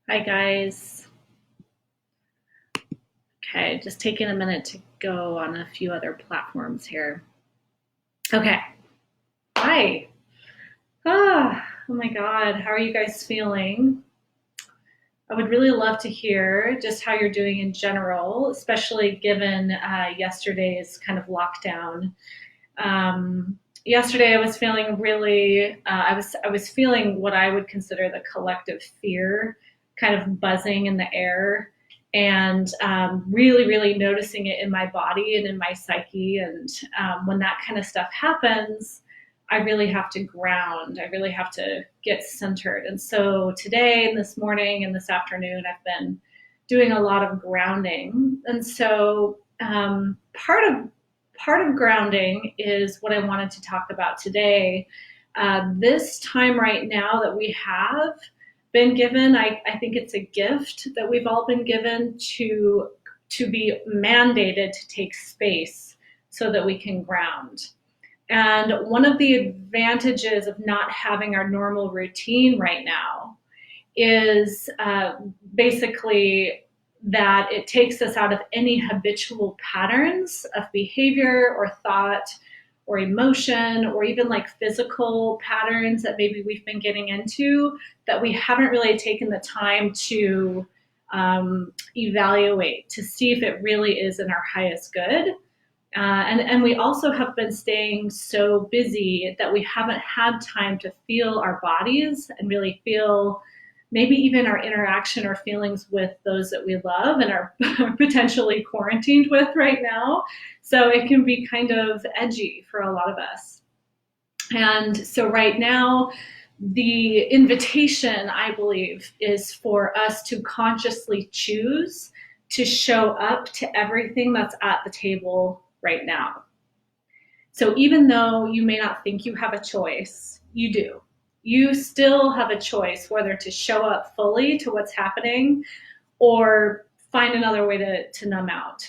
Hi, guys. Okay, just taking a minute to go on a few other platforms here. Okay. Hi. Oh my God. How are you guys feeling? I would really love to hear just how you're doing in general, especially given yesterday's kind of lockdown. Yesterday, I was feeling really. I was feeling what I would consider the collective fear, kind of buzzing in the air, and really, really noticing it in my body and in my psyche. And when that kind of stuff happens, I really have to ground. I really have to get centered. And so today, and this morning, and this afternoon, I've been doing a lot of grounding. And so part of grounding is what I wanted to talk about today. This time right now that we have been given, I think it's a gift that we've all been given to be mandated to take space so that we can ground. And one of the advantages of not having our normal routine right now is basically that it takes us out of any habitual patterns of behavior or thought or emotion or even like physical patterns that maybe we've been getting into that we haven't really taken the time to evaluate to see if it really is in our highest good. And we also have been staying so busy that we haven't had time to feel our bodies and really feel maybe even our interaction or feelings with those that we love and are potentially quarantined with right now. So it can be kind of edgy for a lot of us. And so right now, the invitation, I believe, is for us to consciously choose to show up to everything that's at the table right now. So even though you may not think you have a choice, you do. You still have a choice whether to show up fully to what's happening or find another way to numb out.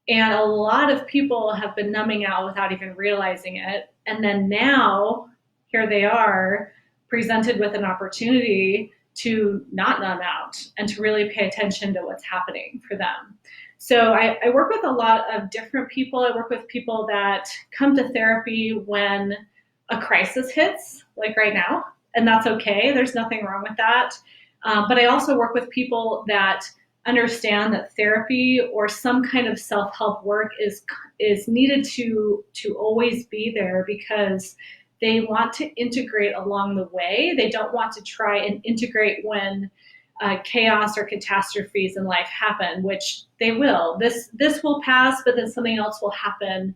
And a lot of people have been numbing out without even realizing it. And then now, here they are, presented with an opportunity to not numb out and to really pay attention to what's happening for them. So I work with a lot of different people. I work with people that come to therapy when a crisis hits, like right now, and that's okay. There's nothing wrong with that. But I also work with people that understand that therapy or some kind of self-help work is needed to always be there because they want to integrate along the way. They don't want to try and integrate when chaos or catastrophes in life happen, which they will. This will pass, but then something else will happen.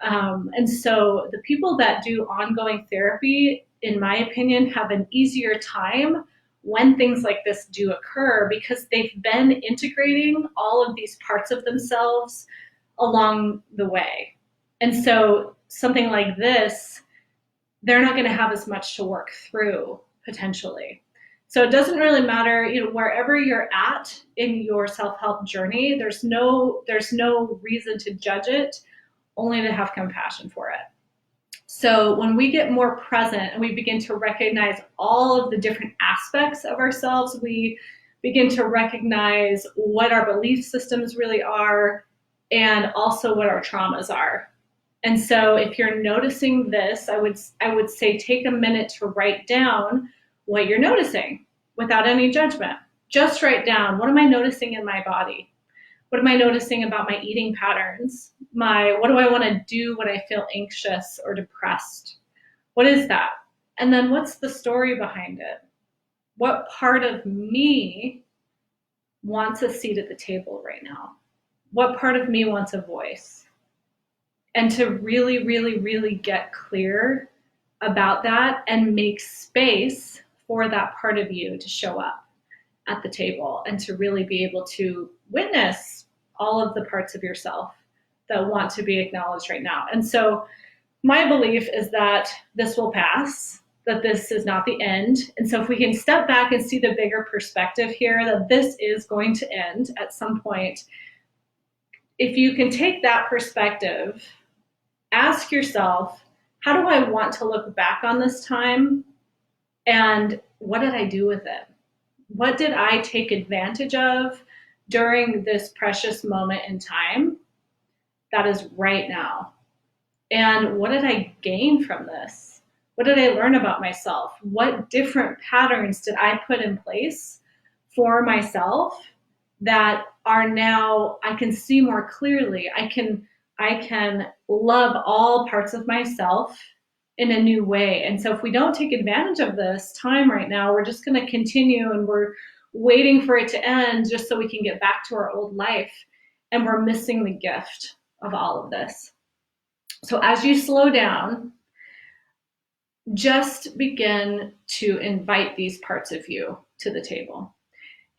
And so the people that do ongoing therapy, in my opinion, have an easier time when things like this do occur because they've been integrating all of these parts of themselves along the way. And so something like this, they're not going to have as much to work through potentially. So it doesn't really matter, wherever you're at in your self-help journey, there's no reason to judge it, only to have compassion for it. So when we get more present and we begin to recognize all of the different aspects of ourselves, we begin to recognize what our belief systems really are and also what our traumas are. And so if you're noticing this, I would say take a minute to write down what you're noticing without any judgment. Just write down, what am I noticing in my body? What am I noticing about my eating patterns? What do I want to do when I feel anxious or depressed? What is that? And then what's the story behind it? What part of me wants a seat at the table right now? What part of me wants a voice? And to really, really, really get clear about that and make space for that part of you to show up at the table and to really be able to witness all of the parts of yourself that want to be acknowledged right now. And so my belief is that this will pass, that this is not the end. And so if we can step back and see the bigger perspective here, that this is going to end at some point, if you can take that perspective, ask yourself, how do I want to look back on this time? And what did I do with it? What did I take advantage of during this precious moment in time that is right now? And what did I gain from this? What did I learn about myself? What different patterns did I put in place for myself that are now I can see more clearly? I can love all parts of myself in a new way. And so if we don't take advantage of this time right now, we're just going to continue and we're waiting for it to end just so we can get back to our old life. And we're missing the gift of all of this. So as you slow down, just begin to invite these parts of you to the table.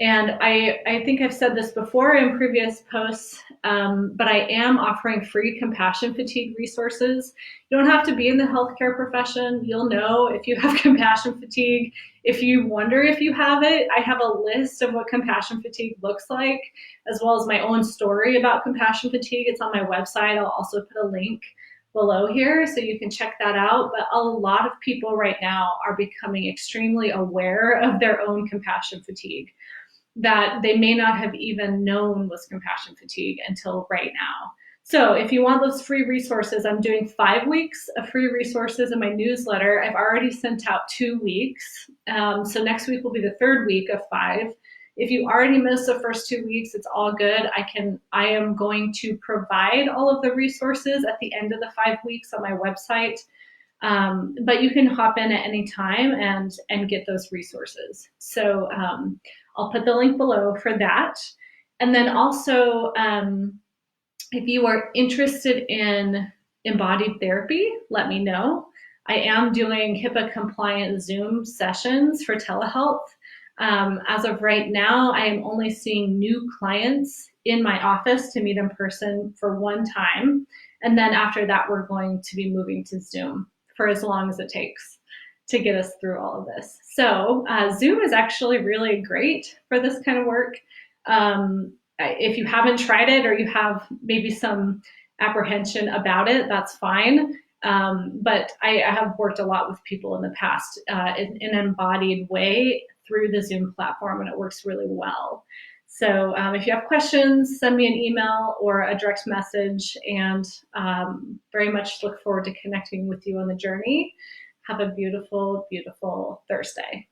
And I think I've said this before in previous posts, but I am offering free compassion fatigue resources. You don't have to be in the healthcare profession. You'll know if you have compassion fatigue. If you wonder if you have it, I have a list of what compassion fatigue looks like, as well as my own story about compassion fatigue. It's on my website. I'll also put a link below here so you can check that out. But a lot of people right now are becoming extremely aware of their own compassion fatigue that they may not have even known was compassion fatigue until right now. So if you want those free resources, I'm doing 5 weeks of free resources in my newsletter. I've already sent out 2 weeks. So next week will be the 3rd week of 5. If you already missed the first 2 weeks, it's all good. I am going to provide all of the resources at the end of the 5 weeks on my website. But you can hop in at any time and get those resources. So I'll put the link below for that. And then also, if you are interested in embodied therapy, let me know. I am doing HIPAA compliant Zoom sessions for telehealth. As of right now, I am only seeing new clients in my office to meet in person for one time. And then after that, we're going to be moving to Zoom for as long as it takes to get us through all of this. So Zoom is actually really great for this kind of work. If you haven't tried it or you have maybe some apprehension about it, that's fine. But I have worked a lot with people in the past in an embodied way through the Zoom platform, and it works really well. So if you have questions, send me an email or a direct message, and very much look forward to connecting with you on the journey. Have a beautiful, beautiful Thursday.